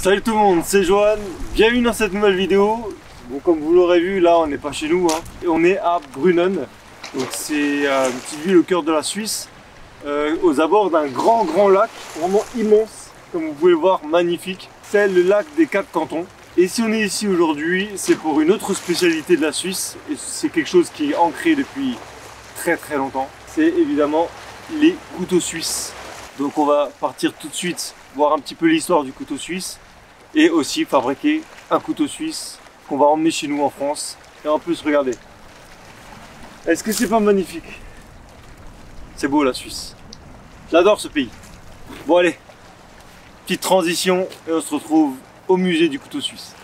Salut tout le monde, c'est Johan, bienvenue dans cette nouvelle vidéo. Bon, comme vous l'aurez vu, là on n'est pas chez nous, et on est à Brunnen. Donc c'est une petite ville au cœur de la Suisse, aux abords d'un grand lac, vraiment immense, comme vous pouvez le voir, magnifique. C'est le lac des 4 cantons. Et si on est ici aujourd'hui, c'est pour une autre spécialité de la Suisse, et c'est quelque chose qui est ancré depuis très longtemps. C'est évidemment les couteaux suisses. Donc on va partir tout de suite voir un petit peu l'histoire du couteau suisse et aussi fabriquer un couteau suisse qu'on va emmener chez nous en France. Et en plus, regardez, est-ce que c'est pas magnifique? C'est beau la Suisse, j'adore ce pays. Bon allez, petite transition et on se retrouve au musée du couteau suisse.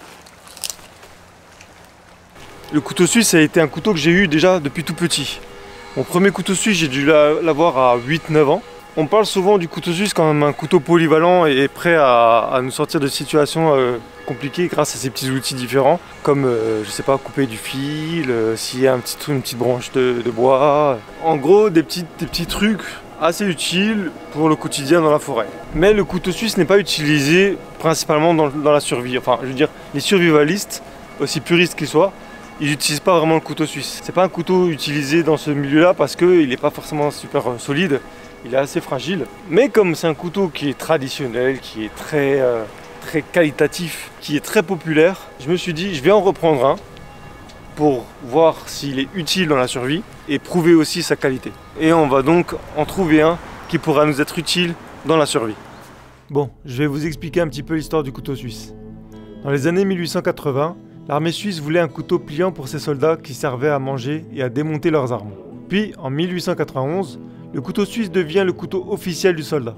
Le couteau suisse a été un couteau que j'ai eu déjà depuis tout petit. Mon premier couteau suisse, j'ai dû l'avoir à 8-9 ans. On parle souvent du couteau suisse comme un couteau polyvalent et prêt à nous sortir de situations compliquées grâce à ses petits outils différents, comme je sais pas, couper du fil, s'il y a une petite branche de bois. En gros, des petits trucs assez utiles pour le quotidien dans la forêt. Mais le couteau suisse n'est pas utilisé principalement dans la survie. Enfin, je veux dire, les survivalistes, aussi puristes qu'ils soient, ils n'utilisent pas vraiment le couteau suisse. C'est pas un couteau utilisé dans ce milieu-là parce qu'il n'est pas forcément super solide. Il est assez fragile, mais comme c'est un couteau qui est traditionnel, qui est très qualitatif, qui est très populaire, je me suis dit je vais en reprendre un pour voir s'il est utile dans la survie et prouver aussi sa qualité. Et on va donc en trouver un qui pourra nous être utile dans la survie. Bon, je vais vous expliquer un petit peu l'histoire du couteau suisse. Dans les années 1880, l'armée suisse voulait un couteau pliant pour ses soldats qui servaient à manger et à démonter leurs armes. Puis en 1891, le couteau suisse devient le couteau officiel du soldat.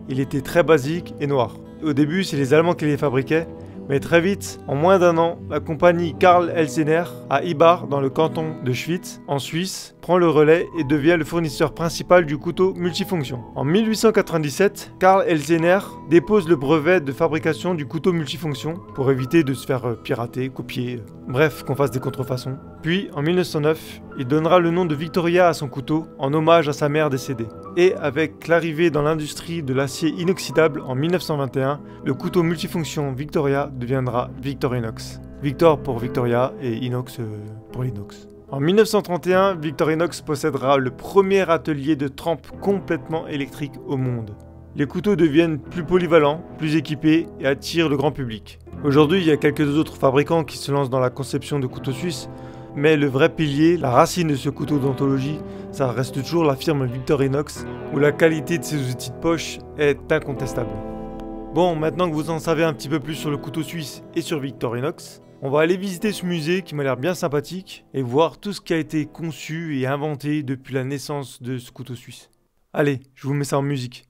Il était très basique et noir. Au début, c'est les Allemands qui les fabriquaient, mais très vite, en moins d'un an, la compagnie Karl Elsener à Ibach, dans le canton de Schwyz, en Suisse, prend le relais et devient le fournisseur principal du couteau multifonction. En 1897, Karl Elsener dépose le brevet de fabrication du couteau multifonction pour éviter de se faire pirater, copier, bref, qu'on fasse des contrefaçons. Puis, en 1909, il donnera le nom de Victoria à son couteau en hommage à sa mère décédée. Et avec l'arrivée dans l'industrie de l'acier inoxydable en 1921, le couteau multifonction Victoria deviendra Victorinox. Victor pour Victoria et Inox pour l'inox. En 1931, Victorinox possédera le premier atelier de trempe complètement électrique au monde. Les couteaux deviennent plus polyvalents, plus équipés et attirent le grand public. Aujourd'hui, il y a quelques autres fabricants qui se lancent dans la conception de couteaux suisses, mais le vrai pilier, la racine de ce couteau d'anthologie, ça reste toujours la firme Victorinox, où la qualité de ses outils de poche est incontestable. Bon, maintenant que vous en savez un petit peu plus sur le couteau suisse et sur Victorinox, on va aller visiter ce musée qui m'a l'air bien sympathique et voir tout ce qui a été conçu et inventé depuis la naissance de ce couteau suisse. Allez, je vous mets ça en musique.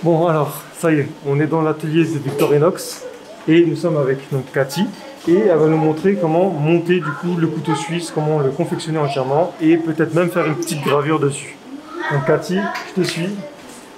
Bon alors, ça y est, on est dans l'atelier de Victorinox et nous sommes avec donc Cathy et elle va nous montrer comment monter du coup le couteau suisse, comment le confectionner entièrement et peut-être même faire une petite gravure dessus. Donc Cathy, je te suis.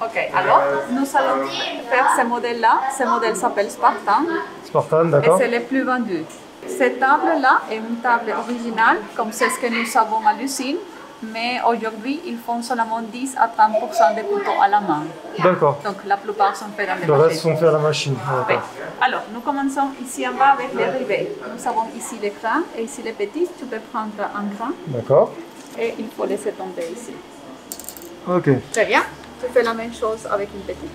Ok, alors nous allons faire ce modèle-là. Ce modèle s'appelle Spartan. Spartan, d'accord. Et c'est le plus vendu. Cette table-là est une table originale, comme c'est ce que nous avons à l'usine. Mais aujourd'hui, ils font seulement 10 à 30% des couteaux à la main. D'accord. Donc la plupart sont faits dans les machines. Le reste sont faits à la machine. Oui. Alors, nous commençons ici en bas avec les rivets. Nous avons ici les grands et ici les petits. Tu peux prendre un grand. D'accord. et il faut laisser tomber ici. Ok. Très bien. Tu fais la même chose avec une petite.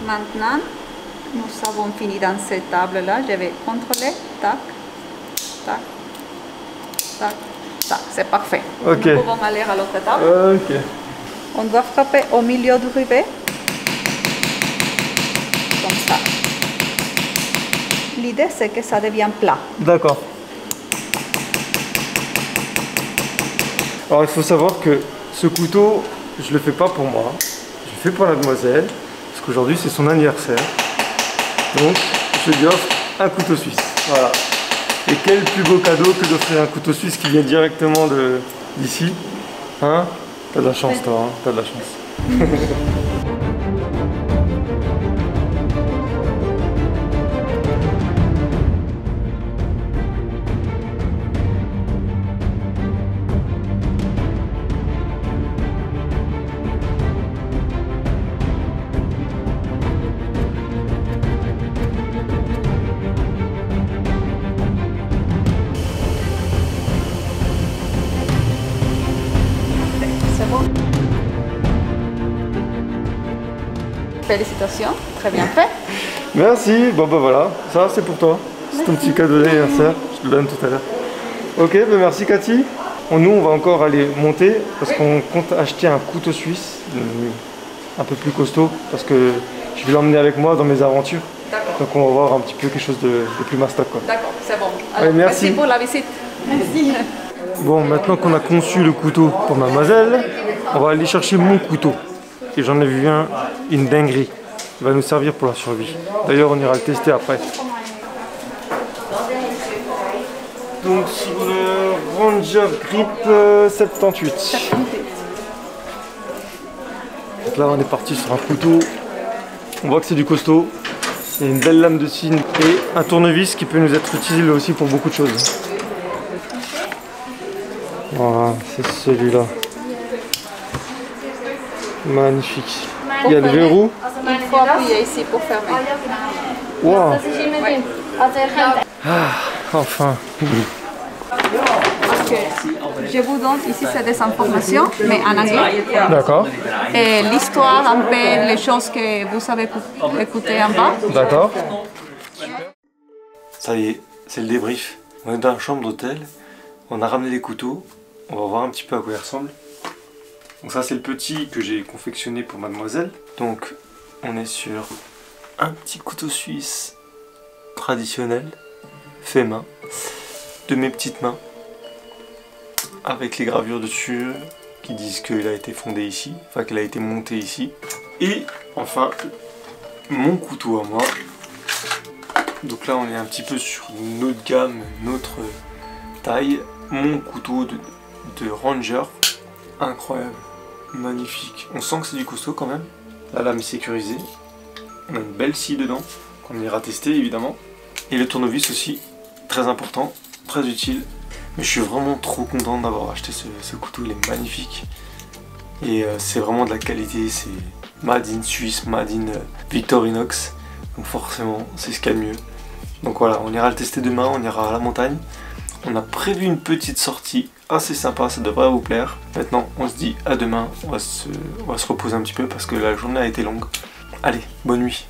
Maintenant, nous avons fini dans cette table-là. Je vais contrôler. Tac, tac, tac, tac. C'est parfait. Ok. Nous pouvons aller à l'autre table. Ok. On doit frapper au milieu du rivet. Comme ça. L'idée, c'est que ça devienne plat. D'accord. Alors il faut savoir que ce couteau, je le fais pas pour moi. Je le fais pour la demoiselle. Parce qu'aujourd'hui c'est son anniversaire. Donc je lui offre un couteau suisse. Voilà. Et quel plus beau cadeau que d'offrir un couteau suisse qui vient directement d'ici. Hein? T'as de la chance toi, hein? T'as de la chance. C'est bon. Félicitations, très bien fait. Merci, bon bah voilà, ça c'est pour toi. C'est ton petit cadeau d'anniversaire, je te le donne tout à l'heure. Ok, bah merci Cathy. Nous on va encore aller monter parce qu'on compte acheter un couteau suisse un peu plus costaud parce que je vais l'emmener avec moi dans mes aventures. D'accord. Donc on va voir un petit peu quelque chose de plus mastoc quoi. D'accord, c'est bon. Alors, Alors, merci. merci pour la visite. Merci. Bon, maintenant qu'on a conçu le couteau pour mademoiselle, on va aller chercher mon couteau. Et j'en ai vu un, une dinguerie. Il va nous servir pour la survie. D'ailleurs, on ira le tester après. Donc sur le Ranger Grip 78. Donc là, on est parti sur un couteau. On voit que c'est du costaud. Il y a une belle lame de scie et un tournevis qui peut nous être utile aussi pour beaucoup de choses. Voilà, c'est celui-là. Magnifique. Il y a le verrou. Il faut appuyer ici pour fermer. Wow. Oui. Ah, enfin. Parce que je vous donne ici c'est des informations, mais en anglais. D'accord. Et l'histoire, un peu les choses que vous avez écoutées en bas. D'accord. Ça y est, c'est le débrief. On est dans la chambre d'hôtel. On a ramené les couteaux. On va voir un petit peu à quoi ils ressemblent. Donc ça c'est le petit que j'ai confectionné pour mademoiselle. Donc on est sur un petit couteau suisse traditionnel, fait main, de mes petites mains, avec les gravures dessus qui disent qu'il a été fondé ici, enfin qu'il a été monté ici. Et enfin mon couteau à moi. Donc là on est un petit peu sur une autre gamme, une autre taille. Mon couteau de Ranger, incroyable, magnifique. On sent que c'est du costaud quand même. La lame est sécurisée. On a une belle scie dedans, qu'on ira tester évidemment. Et le tournevis aussi, très important, très utile. Mais je suis vraiment trop content d'avoir acheté ce couteau, il est magnifique. Et c'est vraiment de la qualité, c'est made in Suisse, made in Victorinox. Donc forcément, c'est ce qu'il y a de mieux. Donc voilà, on ira le tester demain, on ira à la montagne. On a prévu une petite sortie assez sympa, ça devrait vous plaire. Maintenant, on se dit à demain, on va se reposer un petit peu parce que la journée a été longue. Allez, bonne nuit.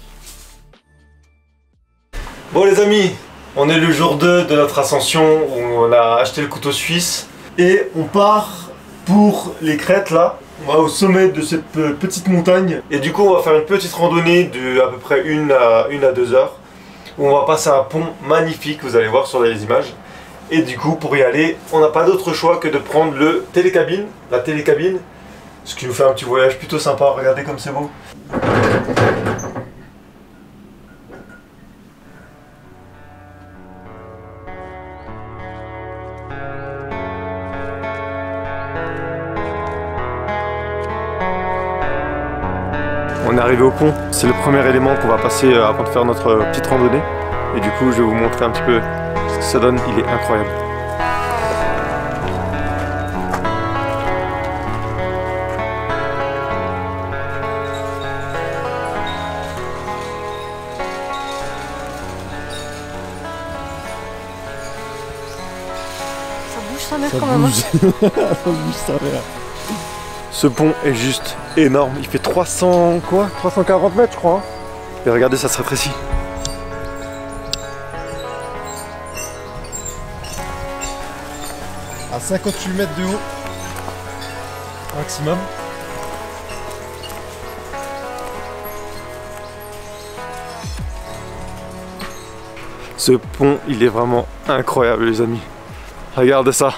Bon les amis, on est le jour 2 de notre ascension, on a acheté le couteau suisse et on part pour les crêtes là. On va au sommet de cette petite montagne et du coup on va faire une petite randonnée de à peu près 1 à 2 heures où on va passer un pont magnifique, vous allez voir sur les images. Et du coup, pour y aller, on n'a pas d'autre choix que de prendre la télécabine, ce qui nous fait un petit voyage plutôt sympa. Regardez comme c'est beau. On On est arrivé au pont, c'est le premier élément qu'on va passer avant de faire notre petite randonnée. Et du coup je vais vous montrer un petit peu ce que ça donne, il est incroyable. Ça bouge sa mère Ça quand même. bouge. Ça bouge sa mère. Ce pont est juste énorme, il fait 340 mètres je crois. Et regardez, ça se rétrécit. À 58 mètres de haut, maximum. Ce pont, il est vraiment incroyable les amis. Regardez ça.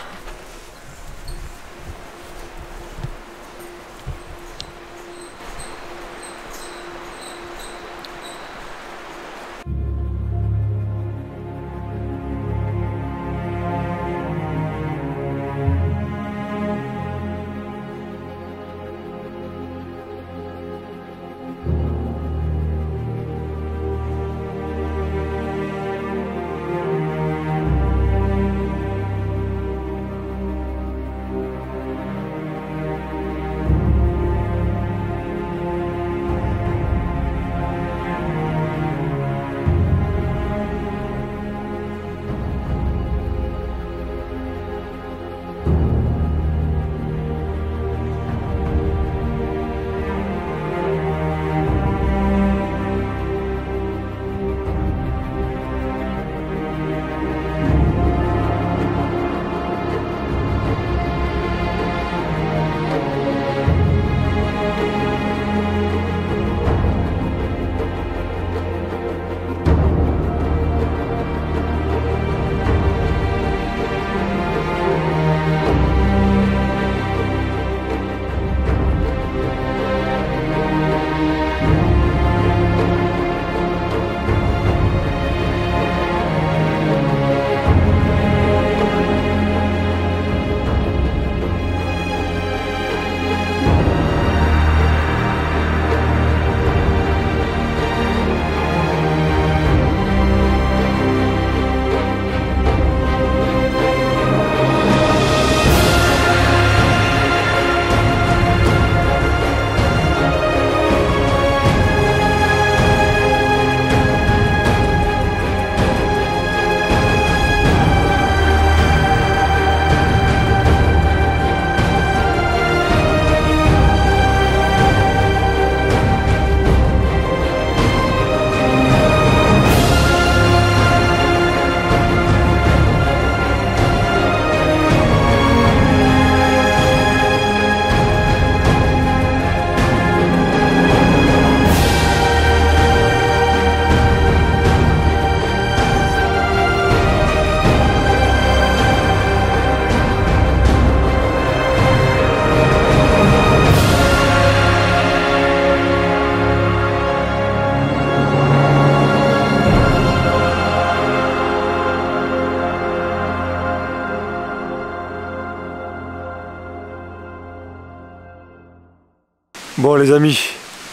Bon les amis,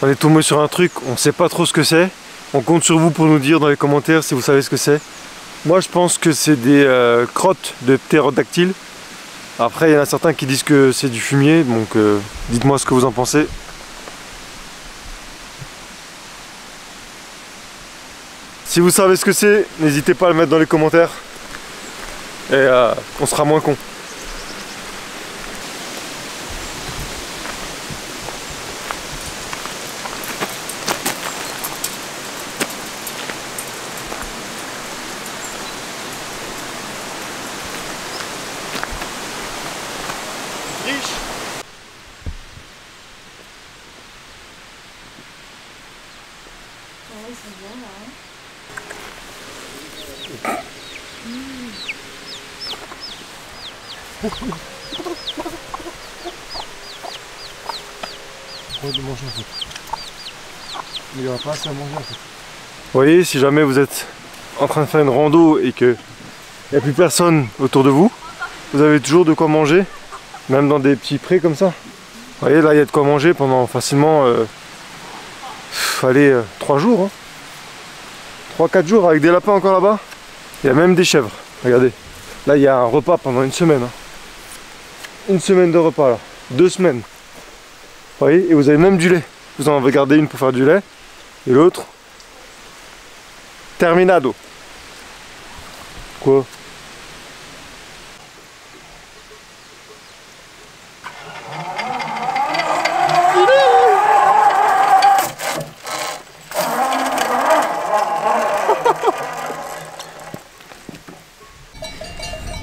on est tombé sur un truc, on sait pas trop ce que c'est. On compte sur vous pour nous dire dans les commentaires si vous savez ce que c'est. Moi je pense que c'est des crottes de ptérodactyles. Après il y en a certains qui disent que c'est du fumier, donc dites-moi ce que vous en pensez. Si vous savez ce que c'est, n'hésitez pas à le mettre dans les commentaires. Et on sera moins con. Il va pas assez à manger en fait. Vous voyez, si jamais vous êtes en train de faire une rando et qu'il n'y a plus personne autour de vous, vous avez toujours de quoi manger, même dans des petits prés comme ça. Vous voyez, là il y a de quoi manger pendant facilement allez, 3 jours. Hein. 3-4 jours avec des lapins encore là-bas. Il y a même des chèvres. Regardez. Là, il y a un repas pendant une semaine. Hein. Une semaine de repas là. 2 semaines. Vous voyez? Et vous avez même du lait. Vous en avez gardé une pour faire du lait. Et l'autre. Terminado. Quoi?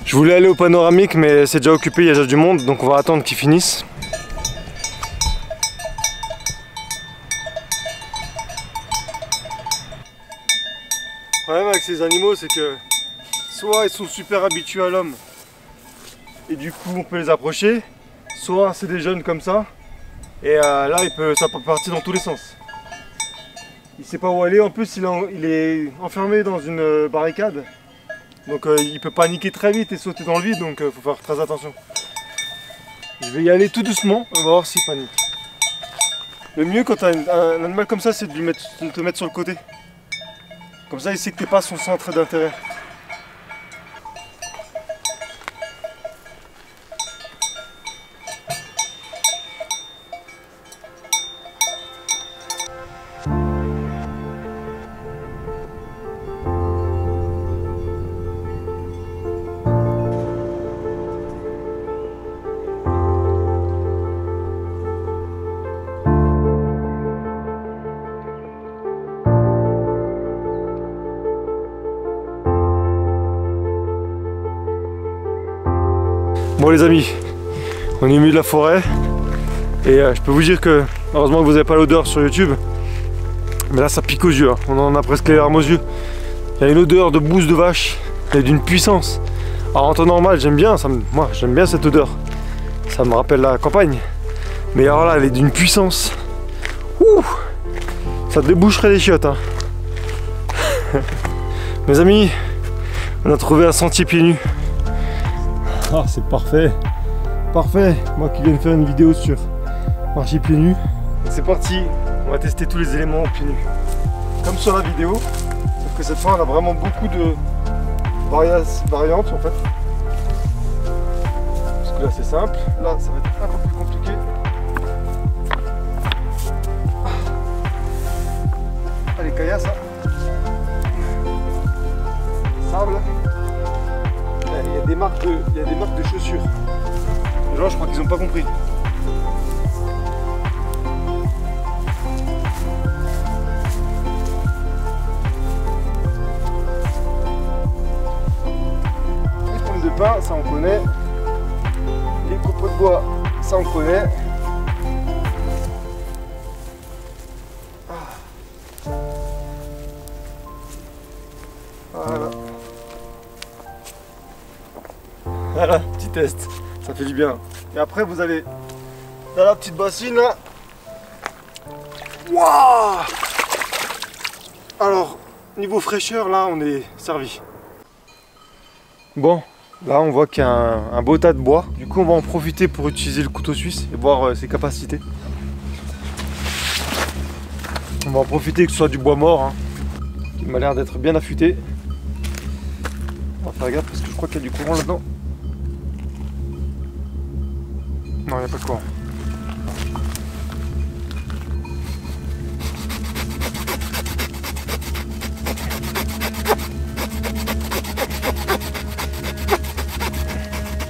Je voulais aller au panoramique mais c'est déjà occupé, il y a déjà du monde, donc on va attendre qu'ils finissent. Le problème avec ces animaux c'est que soit ils sont super habitués à l'homme et du coup on peut les approcher, soit c'est des jeunes comme ça et là ça peut partir dans tous les sens. Il sait pas où aller, en plus il est enfermé dans une barricade. Donc il peut paniquer très vite et sauter dans le vide, donc faut faire très attention. Je vais y aller tout doucement, on va voir s'il panique. Le mieux quand tu as un animal comme ça, c'est de te mettre sur le côté. Comme ça il sait que tu n'es pas son centre d'intérêt. Bon les amis, on est au milieu de la forêt et je peux vous dire que heureusement que vous n'avez pas l'odeur sur YouTube, mais là ça pique aux yeux, hein. On en a presque les larmes aux yeux. Il y a une odeur de bouse de vache et d'une puissance. Alors en temps normal j'aime bien, moi j'aime bien cette odeur, ça me rappelle la campagne, mais alors là elle est d'une puissance. Ouh, ça déboucherait les chiottes hein. Mes amis, on a trouvé un sentier pieds nus. Ah c'est parfait, parfait, moi qui viens de faire une vidéo sur marcher pieds nus. C'est parti, on va tester tous les éléments pieds nus. Comme sur la vidéo, sauf que cette fois on a vraiment beaucoup de variantes en fait. Parce que là c'est simple, là ça va être un peu plus compliqué. Allez caillasse hein. Sable. Il y a des marques de chaussures. Les gens je crois qu'ils n'ont pas compris. Les pommes de pin, ça on connaît. Les copeaux de bois, ça on connaît. Voilà. Voilà, petit test, ça fait du bien. Et après vous allez dans la petite bassine là. Waouh! Alors, niveau fraîcheur là on est servi. Bon, là on voit qu'il y a un beau tas de bois. Du coup on va en profiter pour utiliser le couteau suisse et voir ses capacités. On va en profiter que ce soit du bois mort, hein, qui m'a l'air d'être bien affûté. On va faire gaffe parce que je crois qu'il y a du courant là-dedans. Non, il n'y a pas de courant.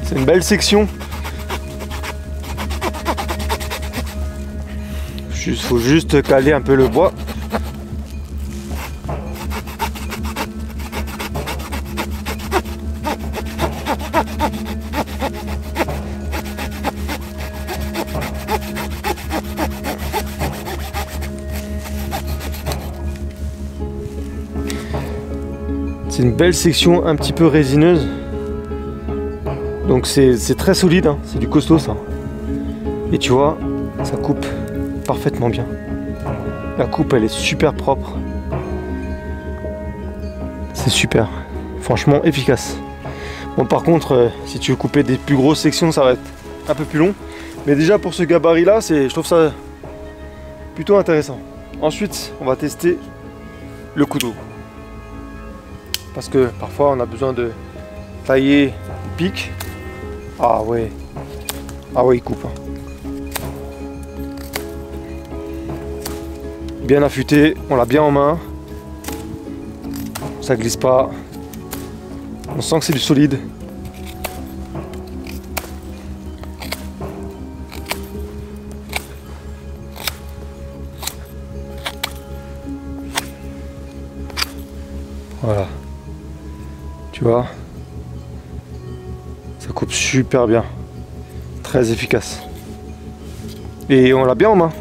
C'est une belle section. Il faut juste caler un peu le bois. C'est une belle section un petit peu résineuse. Donc c'est très solide, hein. C'est du costaud ça. Et tu vois, ça coupe parfaitement bien. La coupe elle est super propre. C'est super. Franchement efficace. Bon par contre, si tu veux couper des plus grosses sections, ça va être un peu plus long. Mais déjà pour ce gabarit là, je trouve ça plutôt intéressant. Ensuite, on va tester le couteau. Parce que parfois on a besoin de tailler le pic. Ah ouais, il coupe. Bien affûté, on l'a bien en main. Ça glisse pas. On sent que c'est du solide. Voilà. Tu vois, ça coupe super bien. Très efficace. Et on l'a bien en main.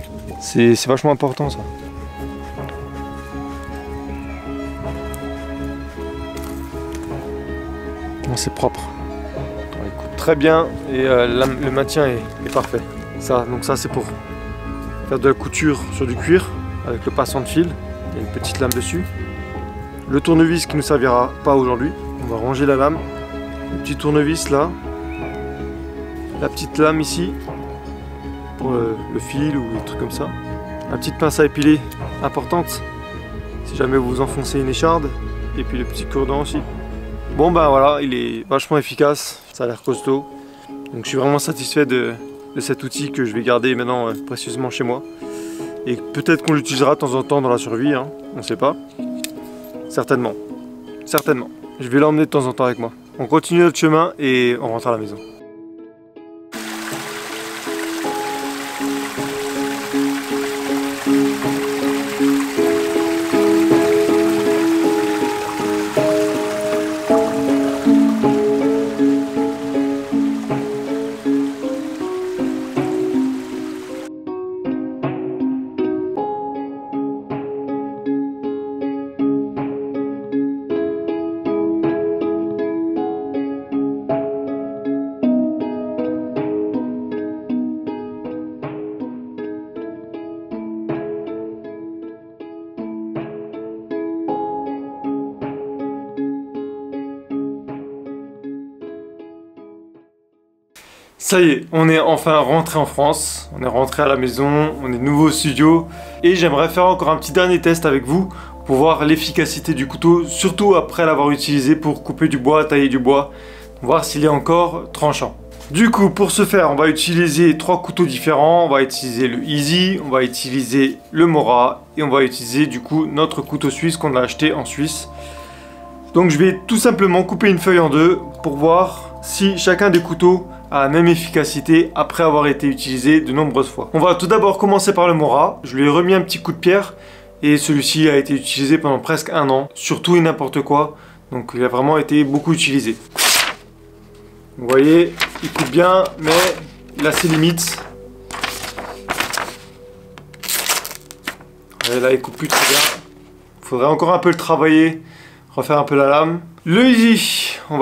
C'est vachement important ça. C'est propre. Il coupe très bien et le maintien est parfait. Donc ça c'est pour faire de la couture sur du cuir avec le passant de fil. Il y a une petite lame dessus. Le tournevis qui ne nous servira pas aujourd'hui. On va ranger la lame. Le petit tournevis là. La petite lame ici pour le fil ou des trucs comme ça. La petite pince à épiler importante si jamais vous enfoncez une écharde. Et puis le petit cure-dent aussi. Bon ben voilà, il est vachement efficace, ça a l'air costaud. Donc je suis vraiment satisfait de cet outil que je vais garder maintenant précieusement chez moi. Et peut-être qu'on l'utilisera de temps en temps dans la survie, hein, on ne sait pas. Certainement, certainement. Je vais l'emmener de temps en temps avec moi. On continue notre chemin et on rentre à la maison. Ça y est, on est enfin rentré en France, on est rentré à la maison, on est de nouveau au studio et j'aimerais faire encore un petit dernier test avec vous pour voir l'efficacité du couteau, surtout après l'avoir utilisé pour couper du bois, tailler du bois, voir s'il est encore tranchant. Du coup, pour ce faire, on va utiliser 3 couteaux différents, on va utiliser le Easy, on va utiliser le Mora et on va utiliser du coup notre couteau suisse qu'on a acheté en Suisse. Donc je vais tout simplement couper une feuille en deux pour voir si chacun des couteaux a la même efficacité après avoir été utilisé de nombreuses fois. On va tout d'abord commencer par le Mora. Je lui ai remis un petit coup de pierre et celui-ci a été utilisé pendant presque 1 an, sur tout et n'importe quoi. Donc il a vraiment été beaucoup utilisé. Vous voyez, il coupe bien, mais il a ses limites. Et là, il coupe plus très bien. Il faudrait encore un peu le travailler, refaire un peu la lame. Le Easy, on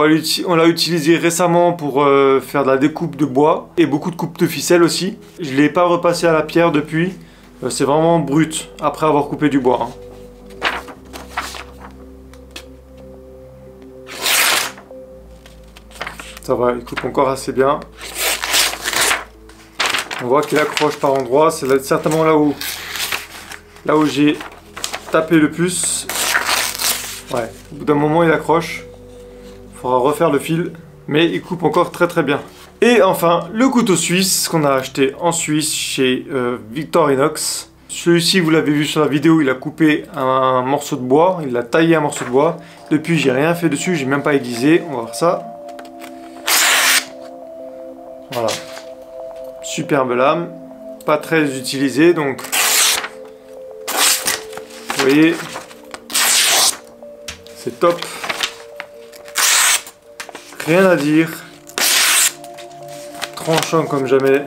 l'a utilisé récemment pour faire de la découpe de bois et beaucoup de coupe de ficelle aussi. Je ne l'ai pas repassé à la pierre depuis. C'est vraiment brut après avoir coupé du bois. Ça va, il coupe encore assez bien. On voit qu'il accroche par endroits. C'est certainement là où j'ai tapé le plus. Ouais, au bout d'un moment il accroche. Il faudra refaire le fil. Mais il coupe encore très très bien. Et enfin, le couteau suisse qu'on a acheté en Suisse chez Victorinox. Celui-ci, vous l'avez vu sur la vidéo, il a coupé un morceau de bois. Il a taillé un morceau de bois. Depuis, j'ai rien fait dessus, j'ai même pas aiguisé. On va voir ça. Voilà. Superbe lame. Pas très utilisée, donc... Vous voyez, c'est top. Rien à dire. Tranchant comme jamais.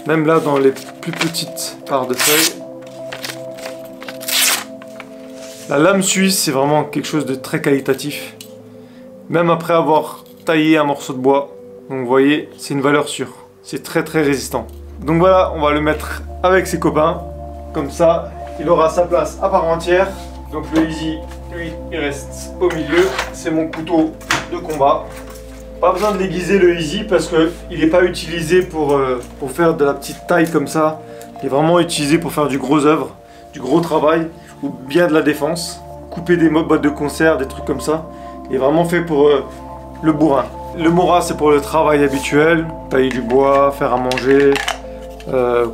Même là dans les plus petites parts de feuilles. La lame suisse, c'est vraiment quelque chose de très qualitatif. Même après avoir taillé un morceau de bois. Donc vous voyez, c'est une valeur sûre. C'est très très résistant. Donc voilà, on va le mettre avec ses copains. Comme ça, il aura sa place à part entière. Donc le Easy, lui, il reste au milieu. C'est mon couteau de combat. Pas besoin de l'aiguiser le Easy parce qu'il n'est pas utilisé pour faire de la petite taille comme ça. Il est vraiment utilisé pour faire du gros œuvre. du gros travail ou bien de la défense. Couper des boîtes de conserve, des trucs comme ça. Et vraiment fait pour le bourrin. Le mora c'est pour le travail habituel, tailler du bois, faire à manger,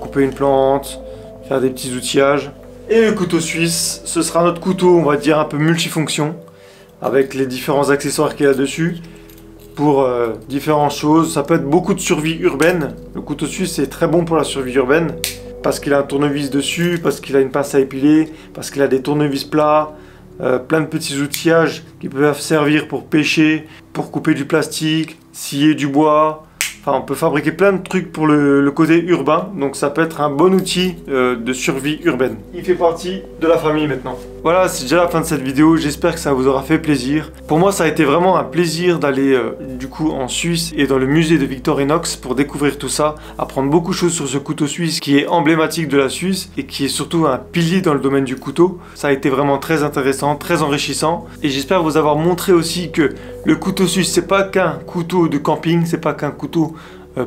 couper une plante, faire des petits outillages. Et le couteau suisse, ce sera notre couteau, on va dire un peu multifonction, avec les différents accessoires qu'il y a dessus, pour différentes choses. Ça peut être beaucoup de survie urbaine. Le couteau suisse est très bon pour la survie urbaine, parce qu'il a un tournevis dessus, parce qu'il a une pince à épiler, parce qu'il a des tournevis plats, plein de petits outillages qui peuvent servir pour pêcher, pour couper du plastique, scier du bois. Enfin, on peut fabriquer plein de trucs pour le côté urbain, donc ça peut être un bon outil de survie urbaine. Il fait partie de la famille maintenant. Voilà, c'est déjà la fin de cette vidéo, j'espère que ça vous aura fait plaisir. Pour moi, ça a été vraiment un plaisir d'aller du coup en Suisse et dans le musée de Victorinox pour découvrir tout ça, apprendre beaucoup de choses sur ce couteau suisse qui est emblématique de la Suisse et qui est surtout un pilier dans le domaine du couteau. Ça a été vraiment très intéressant, très enrichissant et j'espère vous avoir montré aussi que le couteau suisse, c'est pas qu'un couteau de camping, c'est pas qu'un couteau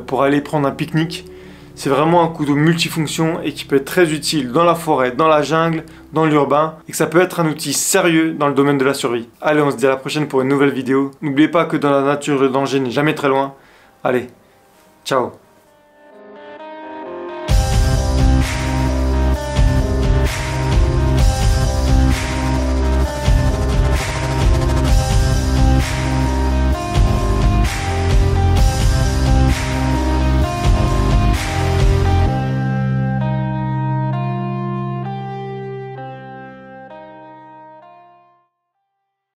pour aller prendre un pique-nique. C'est vraiment un couteau multifonction et qui peut être très utile dans la forêt, dans la jungle, dans l'urbain et que ça peut être un outil sérieux dans le domaine de la survie. Allez, on se dit à la prochaine pour une nouvelle vidéo. N'oubliez pas que dans la nature, le danger n'est jamais très loin. Allez, ciao!